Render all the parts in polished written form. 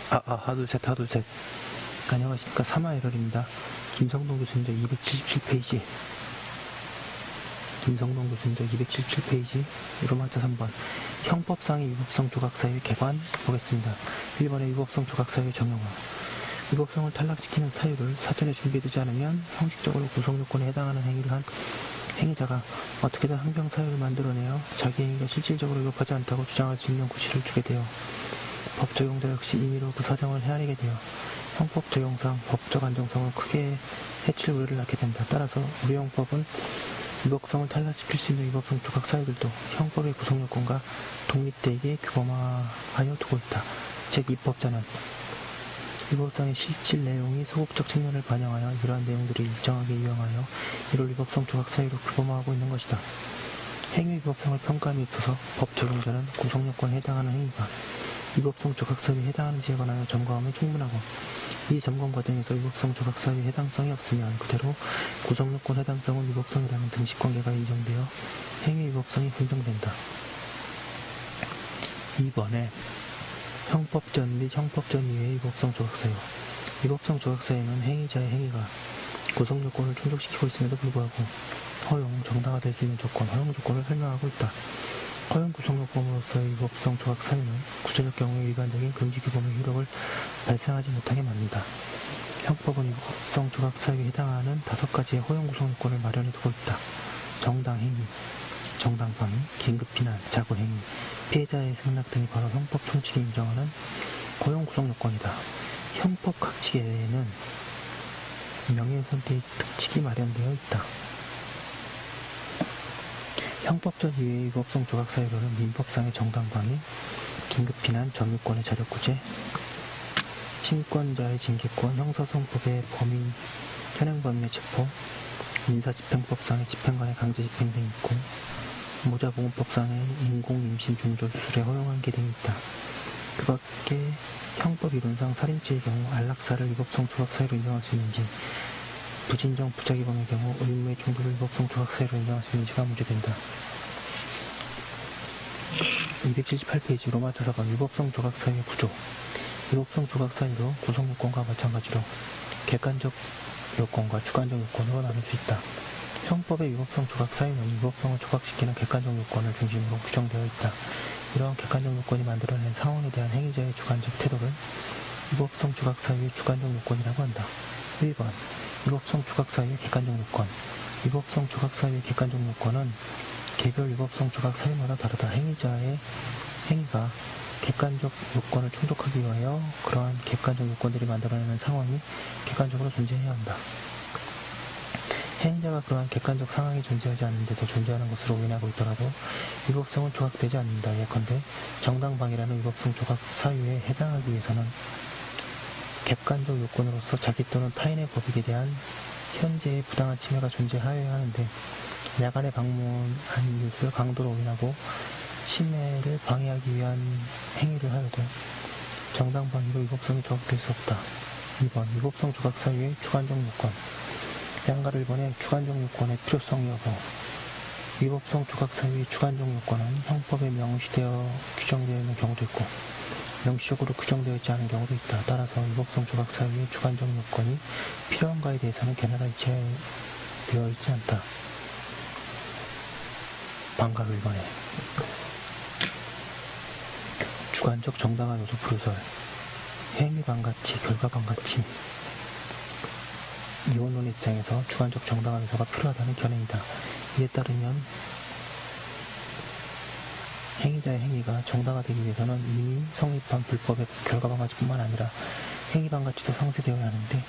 하둘셋. 안녕하십니까. 3화1월입니다. 김성동 교수님자 277페이지. 로마자 3번. 형법상의 위법성 조각 사유의 개관 보겠습니다. 1번의 위법성 조각 사유의 정형화. 위법성을 탈락시키는 사유를 사전에 준비되지 않으면 형식적으로 구성요건에 해당하는 행위를 한 행위자가 어떻게든 항변 사유를 만들어내어 자기 행위가 실질적으로 위법하지 않다고 주장할 수 있는 구실을 주게 되어 법 적용자 역시 임의로 그 사정을 헤아리게 되어 형법 적용상 법적 안정성을 크게 해칠 우려를 낳게 된다. 따라서 우리 형법은 위법성을 탈락시킬 수 있는 위법성 조각 사유들도 형법의 구성요건과 독립되게 규범화하여 두고 있다. 즉 입법자는 위법상의 실질 내용이 소극적 측면을 반영하여 이러한 내용들을 일정하게 이용하여 이를 위법성 조각 사유로 규범화하고 있는 것이다. 행위 위법성을 평가함에 있어서 법 적용자는 구성요건에 해당하는 행위가 위법성 조각 사유에 해당하는지에 관하여 점검하면 충분하고, 이 점검 과정에서 위법성 조각 사유에 해당성이 없으면 그대로 구성요건 해당성은 위법성이라는 등식관계가 인정되어 행위 위법성이 긍정된다. 2번에 형법전 및 형법전 이외의 위법성 조각 사유. 위법성 조각 사유는 행위자의 행위가 구성요건을 충족시키고 있음에도 불구하고 허용, 정당화될 수 있는 조건, 허용 조건을 설명하고 있다. 허용 구성요건으로서의 위법성 조각 사유는 구체적 경우에 일반적인 금지 규범의 효력을 발생하지 못하게 만든다. 형법은 위법성 조각 사유에 해당하는 5가지의 허용 구성요건을 마련해 두고 있다. 정당 행위, 정당 방위, 긴급 피난, 자구 행위, 피해자의 생락 등이 바로 형법 총칙이 인정하는 허용 구성요건이다. 형법 각칙에는 명예훼손죄의 특칙이 마련되어 있다. 형법전 이외의 위법성 조각 사유로는 민법상의 정당방위, 긴급피난, 점유권의 자력구제, 친권자의 징계권, 형사소송법의 범인, 현행범인의 체포, 민사집행법상의 집행관의 강제집행 등이 있고, 모자보건법상의 인공임신 중절 수술에 허용한 게 등이 있다. 그 밖에 형법 이론상 살인죄의 경우 안락사를 위법성 조각 사유로 인정할 수 있는지, 부진정 부작위범의 경우 의무의 충돌을 위법성 조각 사유로 인정할 수 있는지가 문제된다. 278페이지 로마자 4번 위법성 조각 사유의 구조. 위법성 조각 사유도 구성요건과 마찬가지로 객관적 요건과 주관적 요건으로 나눌 수 있다. 형법의 위법성 조각 사유는 위법성을 조각시키는 객관적 요건을 중심으로 규정되어 있다. 이러한 객관적 요건이 만들어낸 상황에 대한 행위자의 주관적 태도를 위법성 조각 사유의 주관적 요건이라고 한다. 1번 위법성 조각 사유의 객관적 요건. 위법성 조각 사유의 객관적 요건은 개별 위법성 조각 사유마다 다르다. 행위자의 행위가 객관적 요건을 충족하기 위하여 그러한 객관적 요건들이 만들어내는 상황이 객관적으로 존재해야 한다. 행위자가 그러한 객관적 상황이 존재하지 않는데도 존재하는 것으로 오인하고 있더라도 위법성은 조각되지 않는다. 예컨대 정당방위라는 위법성 조각 사유에 해당하기 위해서는 객관적 요건으로서 자기 또는 타인의 법익에 대한 현재의 부당한 침해가 존재하여야 하는데, 야간에 방문한 이웃을 강도로 오인하고 침해를 방해하기 위한 행위를 하여도 정당방위로 위법성이 조각될 수 없다. 2번 위법성 조각 사유의 주관적 요건. 양가 1번의 주관적 요건의 필요성 여부. 위법성 조각 사유의 주관적 요건은 형법에 명시되어 규정되어 있는 경우도 있고 명시적으로 규정되어 있지 않은 경우도 있다. 따라서 위법성 조각 사유의 주관적 요건이 필요한가에 대해서는 견해가 일치되어 있지 않다. 방각 1번에 주관적 정당화 요소 부요설. 행위 반가치, 결과 반가치. 이원론 입장에서 주관적 정당화 요소가 필요하다는 견해이다. 이에 따르면 행위자의 행위가 정당화되기 위해서는 이미 성립한 불법의 결과 반가치뿐만 아니라 행위 반가치도 상쇄되어야 하는데,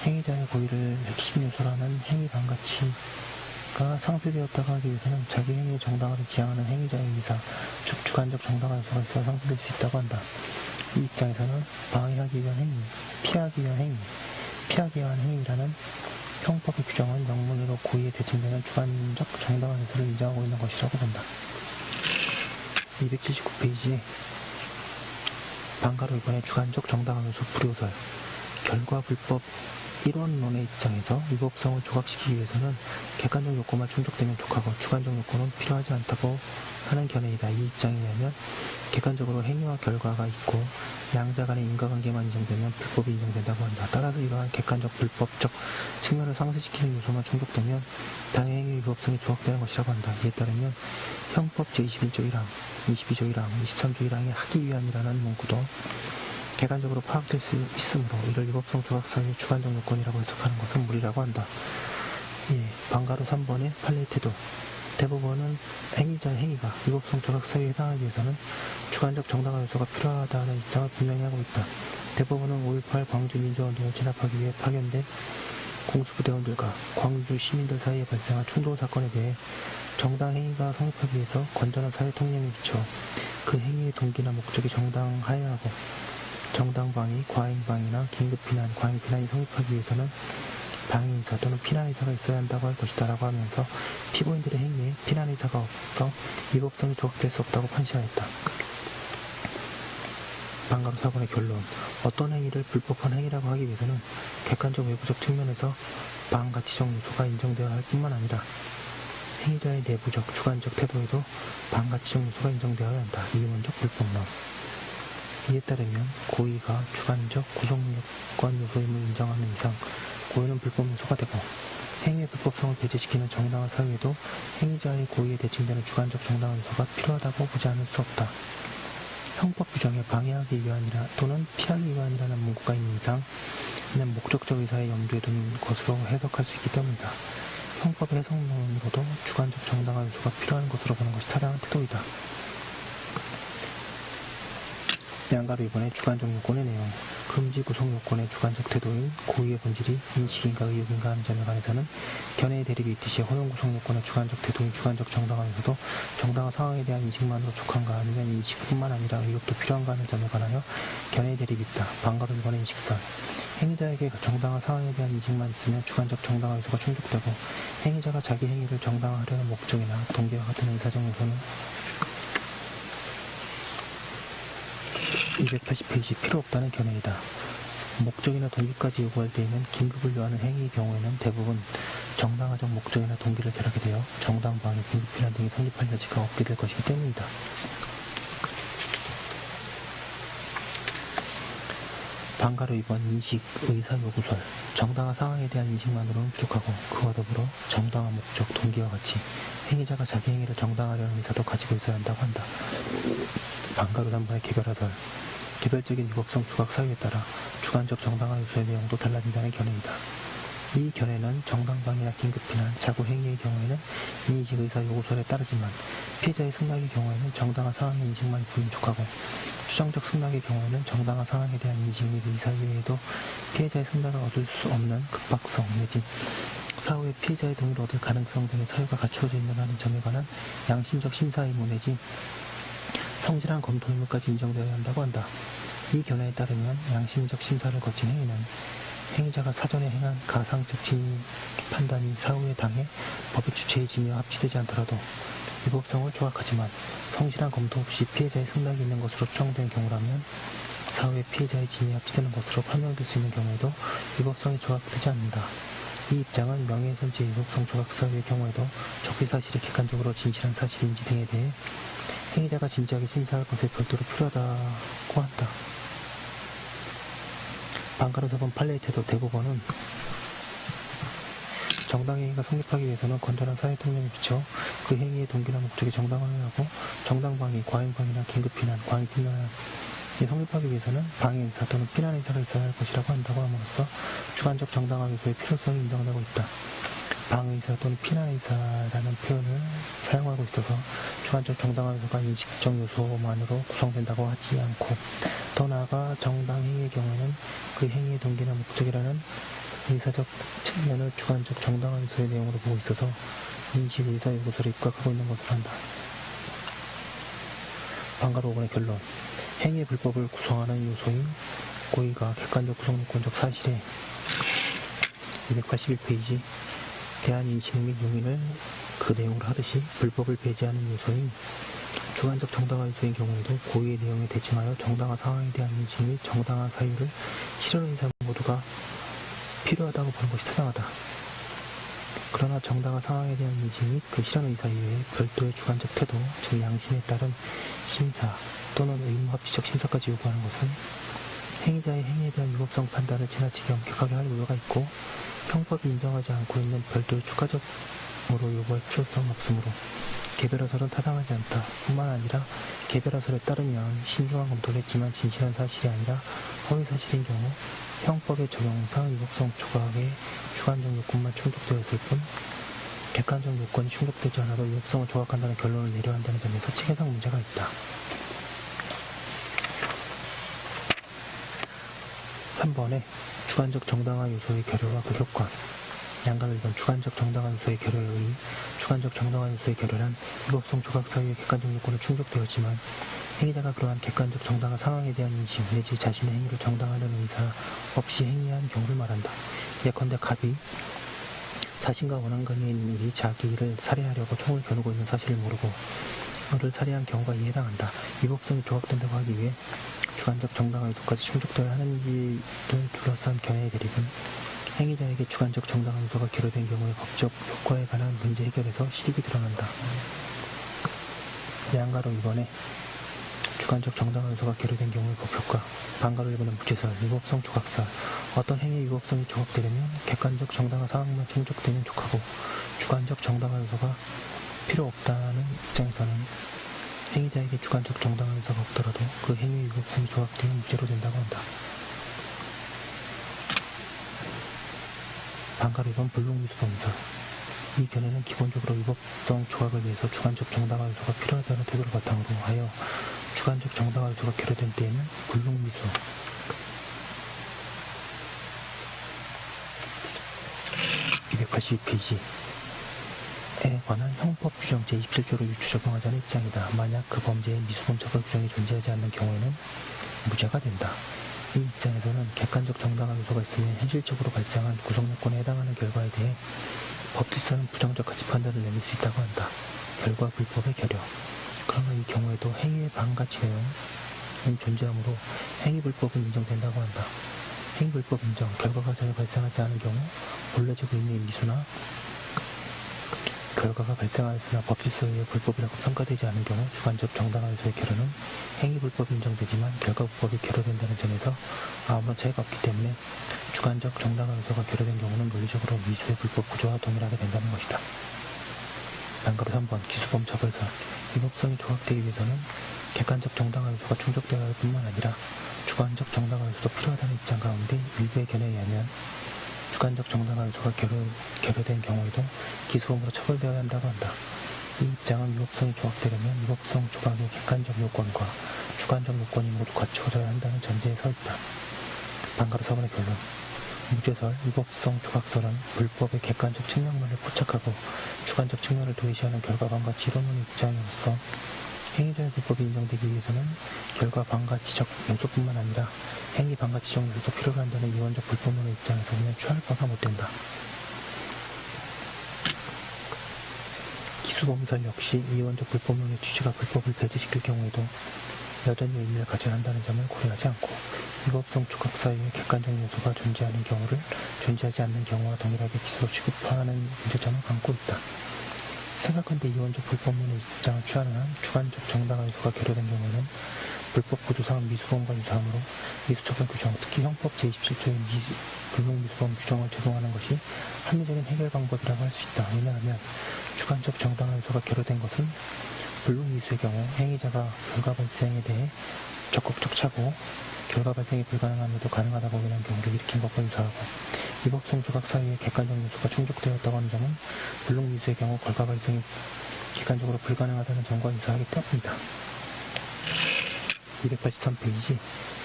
행위자의 고의를 핵심 요소라는 행위 반가치가 상쇄되었다고 하기 위해서는 자기 행위의 정당화를 지향하는 행위자의 의사, 즉 주관적 정당화 요소가 있어야 상쇄될 수 있다고 한다. 이 입장에서는 방해하기 위한 행위, 피하기 위한 행위라는 형법의 규정은 명문으로 고의에 대칭되는 주관적 정당화 요소를 인정하고 있는 것이라고 본다. 279페이지 방가로 1번의 주관적 정당화 요소 불효설. 결과 불법 1원론의 입장에서 위법성을 조각시키기 위해서는 객관적 요건만 충족되면 족하고 주관적 요건은 필요하지 않다고 하는 견해이다. 이 입장에 의하면 객관적으로 행위와 결과가 있고 양자 간의 인과관계만 인정되면 불법이 인정된다고 한다. 따라서 이러한 객관적 불법적 측면을 상쇄시키는 요소만 충족되면 당해행위 위법성이 조각되는 것이라고 한다. 이에 따르면 형법 제21조 1항, 22조 1항, 23조 1항의 하기 위함이라는 문구도 객관적으로 파악될 수 있으므로 이를 위법성 조각사유의 주관적 요건이라고 해석하는 것은 무리라고 한다. 예, 방가로 3번의 판례의 태도. 대법원은 행위자의 행위가 위법성 조각사유에 해당하기 위해서는 주관적 정당한 요소가 필요하다는 입장을 분명히 하고 있다. 대법원은 5.18 광주민주화운동을 진압하기 위해 파견된 공수부대원들과 광주 시민들 사이에 발생한 충돌 사건에 대해 정당 행위가 성립하기 위해서 건전한 사회 통념에 비춰 그 행위의 동기나 목적이 정당하여야 하고 정당방위, 과잉방위나 긴급피난, 과잉피난이 성립하기 위해서는 방위의사 또는 피난의사가 있어야 한다고 할 것이다 라고 하면서 피고인들의 행위에 피난의사가 없어 위법성이 조각될 수 없다고 판시하였다. 방가로 사건의 결론. 어떤 행위를 불법한 행위라고 하기 위해서는 객관적 외부적 측면에서 방가치적 요소가 인정되어야 할 뿐만 아니라 행위자의 내부적, 주관적 태도에도 방가치적 요소가 인정되어야 한다. 이윤적 불법론. 이에 따르면 고의가 주관적 구성요건 요소임을 인정하는 이상 고의는 불법 요소가 되고 행위의 불법성을 배제시키는 정당한 사유에도 행위자의 고의에 대칭되는 주관적 정당한 요소가 필요하다고 보지 않을 수 없다. 형법 규정에 방해하기 위함이라 또는 피하기 위함이라는 문구가 있는 이상 이는 목적적 의사의 염두에 두는 것으로 해석할 수 있기 때문이다. 형법의 해석론으로도 주관적 정당한 요소가 필요한 것으로 보는 것이 타당한 태도이다. 양가로 이번에 주관적 요건의 내용, 금지 구성 요건의 주관적 태도인 고의의 본질이 인식인가 의욕인가 하는 점에 관해서는 견해의 대립이 있듯이 허용 구성 요건의 주관적 태도인 주관적 정당한 요소도 정당한 상황에 대한 인식만으로 족한가 아니면 인식뿐만 아니라 의욕도 필요한가 하는 점에 관하여 견해의 대립이 있다. 방가로 이번의 인식설. 행위자에게 정당한 상황에 대한 인식만 있으면 주관적 정당한 요소가 충족되고 행위자가 자기 행위를 정당화하려는 목적이나 동기와 같은 의사적 요소는 280페이지 필요 없다는 견해이다. 목적이나 동기까지 요구할 때에는 긴급을 요하는 행위의 경우에는 대부분 정당화적 목적이나 동기를 결하게 되어 정당방위, 긴급피난 등이 성립할 여지가 없게 될 것이기 때문이다. 방가로 2번 인식, 의사 요구설. 정당한 상황에 대한 인식만으로는 부족하고 그와 더불어 정당한 목적, 동기와 같이 행위자가 자기 행위를 정당화하려는 의사도 가지고 있어야 한다고 한다. 방가로 3번의 개별화설. 개별적인 위법성 조각 사유에 따라 주관적 정당화 요소의 내용도 달라진다는 견해이다. 이 견해는 정당방위나 긴급피난, 자구 행위의 경우에는 인식, 의사 요구설에 따르지만 피해자의 승낙의 경우에는 정당한 상황의 인식만 있으면 족하고 추정적 승낙의 경우에는 정당한 상황에 대한 인식 및 의사 외에도 피해자의 승낙을 얻을 수 없는 급박성 내지 사후에 피해자의 동의를 얻을 가능성 등의 사유가 갖추어져 있는다는 점에 관한 양심적 심사 의무 내지 성실한 검토 의무까지 인정되어야 한다고 한다. 이 견해에 따르면 양심적 심사를 거친 행위는 행위자가 사전에 행한 가상적 진위 판단이 사후에 당해 법의 주체의 진위와 합치되지 않더라도 위법성을 조각하지만 성실한 검토 없이 피해자의 승낙이 있는 것으로 추정된 경우라면 사후에 피해자의 진위에 합치되는 것으로 판명될 수 있는 경우에도 위법성이 조각되지 않는다. 이 입장은 명예훼손죄 위법성 조각 사유의 경우에도 적시 사실이 객관적으로 진실한 사실인지 등에 대해 행위자가 진지하게 심사할 것에 별도로 필요하다고 한다. 방가로 4번 판례의 태도. 대법원은 정당행위가 성립하기 위해서는 건전한 사회통념에 비춰 그 행위의 동기나 목적이 정당화해야 하고 정당방위, 과잉방위나 긴급피난, 과잉피난이 성립하기 위해서는 방해의사 또는 피난의사가 있어야 할 것이라고 한다고 함으로써 주관적 정당화 요소의 필요성이 인정되고 있다. 방의사 또는 피난의사라는 표현을 사용하고 있어서 주관적 정당화 요소가 인식적 요소만으로 구성된다고 하지 않고 더 나아가 정당 행위의 경우에는 그 행위의 동기나 목적이라는 의사적 측면을 주관적 정당화 요소의 내용으로 보고 있어서 인식 의사 요소를 입각하고 있는 것으로 한다. 방가로 5번의 결론. 행위의 불법을 구성하는 요소인 고의가 객관적 구성요건적 사실에 281페이지 대한 인식 및 용인을 그 내용을 하듯이 불법을 배제하는 요소인 주관적 정당화 요소인 경우에도 고의의 내용에 대칭하여 정당화 상황에 대한 인식 및 정당화 사유를 실현하는 이상 모두가 필요하다고 보는 것이 타당하다. 그러나 정당화 상황에 대한 인식 및 그 실현 의사 이외에 별도의 주관적 태도, 즉 양심에 따른 심사 또는 의무합리적 심사까지 요구하는 것은 행위자의 행위에 대한 위법성 판단을 지나치게 엄격하게 할 우려가 있고 형법이 인정하지 않고 있는 별도의 추가적으로 요구할 필요성은 없으므로 개별화설은 타당하지 않다. 뿐만 아니라 개별화설에 따르면 신중한 검토를 했지만 진실한 사실이 아니라 허위 사실인 경우 형법의 적용상 위법성 조각의 주관적 요건만 충족되었을 뿐 객관적 요건이 충족되지 않아도 위법성을 조각한다는 결론을 내려야 한다는 점에서 체계상 문제가 있다. 3번에 주관적 정당화 요소의 결여와 그 효과. 양가로 1번 주관적 정당화 요소의 결여에 의해 주관적 정당화 요소의 결여란 위법성 조각 사유의 객관적 요건을 충족되었지만 행위자가 그러한 객관적 정당화 상황에 대한 인식 내지 자신의 행위를 정당화하려는 의사 없이 행위한 경우를 말한다. 예컨대 갑이 자신과 원한관계에 있는 일이 자기를 살해하려고 총을 겨누고 있는 사실을 모르고 그를 살해한 경우가 이에 해당한다. 위법성이 조각된다고 하기 위해 주관적 정당화 요소까지 충족되어야 하는지를 둘러싼 견해의 대립은 행위자에게 주관적 정당화 요소가 결여된 경우의 법적 효과에 관한 문제 해결에서 실익이 드러난다. 양가로 2번에 주관적 정당화 요소가 결여된 경우의 법효과. 반가로 1번은 무죄설, 위법성 조각설. 어떤 행위의 위법성이 조각되려면 객관적 정당화 상황만 충족되면 족하고 주관적 정당화 요소가 필요 없다는 입장에서는 행위자에게 주관적 정당화 요소가 없더라도 그 행위의 위법성이 조각되면 무죄로 된다고 한다. 반가로 2번 불능미수범설. 이 견해는 기본적으로 위법성 조각을 위해서 주관적 정당화 요소가 필요하다는 태도를 바탕으로 하여 주관적 정당화 요소가 결여된 때에는 불능미수 282페이지에 관한 형법 규정 제27조로 유추 적용하자는 입장이다. 만약 그 범죄에 미수범 처벌 규정이 존재하지 않는 경우에는 무죄가 된다. 이 입장에서는 객관적 정당화 요소가 있으면 현실적으로 발생한 구성요건에 해당하는 결과에 대해 법질서는 부정적 가치 판단을 내릴 수 있다고 한다. 결과 불법의 결여. 그러나 이 경우에도 행위의 반가치 내용은 존재하므로 행위불법은 인정된다고 한다. 행위불법 인정, 결과가 전혀 발생하지 않은 경우 본래적 의미의 미수나 결과가 발생하였으나 법질서에 의해 불법이라고 평가되지 않은 경우 주관적 정당화 요소의 결여는 행위불법이 인정되지만 결과불법이 결여된다는 점에서 아무런 차이가 없기 때문에 주관적 정당화 요소가 결여된 경우는 논리적으로 미수의 불법 구조와 동일하게 된다는 것이다. 반가로 3번 기수범 처벌설. 위법성이 조각되기 위해서는 객관적 정당화 요소가 충족되어야 할 뿐만 아니라 주관적 정당화 요소도 필요하다는 입장 가운데 일부의 견해에 의하면 주관적 정당화 요소가 결여된 경우에도 기수범으로 처벌되어야 한다고 한다. 이 입장은 위법성이 조각되려면 위법성 조각의 객관적 요건과 주관적 요건이 모두 갖춰져야 한다는 전제에 서 있다. 반가로 4번의 결론. 무죄설, 위법성 조각설은 불법의 객관적 측면만을 포착하고 주관적 측면을 도외시하는 결과 반가치 이론론의 입장으로서 행위자의 불법이 인정되기 위해서는 결과 반가치적 요소뿐만 아니라 행위 반가치적 요소도 필요로 한다는 이원적 불법론의 입장에서는 취할 바가 못 된다. 기수범설 역시 이원적 불법론의 취지가 불법을 배제시킬 경우에도 여전히 의미를 가져야 한다는 점을 고려하지 않고 위법성 조각 사이에 객관적 요소가 존재하지 않는 경우와 동일하게 기수로 취급하는 문제점을 담고 있다. 생각한데 이원적 불법론의 입장을 취하는 한 주관적 정당화 요소가 결여된 경우에는 불법 구조상 미수범과 유사하므로 미수처벌 규정, 특히 형법 제27조의 불능미수범 규정을 적용하는 것이 합리적인 해결 방법이라고 할 수 있다. 왜냐하면 주관적 정당화 요소가 결여된 것은 불능미수의 경우 행위자가 결과 발생에 대해 적극적 착오, 결과 발생이 불가능함에도 가능하다고 보이는 경우를 일으킨 것과 유사하고 위법성 조각 사이에 객관적 요소가 충족되었다고 하는 점은 불능미수의 경우 결과 발생이 객관적으로 불가능하다는 점과 유사하기 때문이다. 283페이지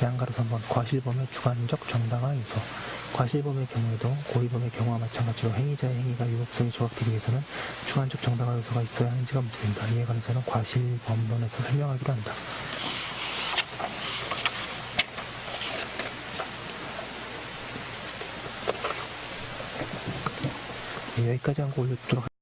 양가로 3번 과실범의 주관적 정당화 요소. 과실범의 경우에도 고의범의 경우와 마찬가지로 행위자의 행위가 위법성이 조각되기 위해서는 주관적 정당화 요소가 있어야 하는지가 문제된다. 이에 관해서는 과실범론에서 설명하기로 한다. 여기까지 한 거 올려두도록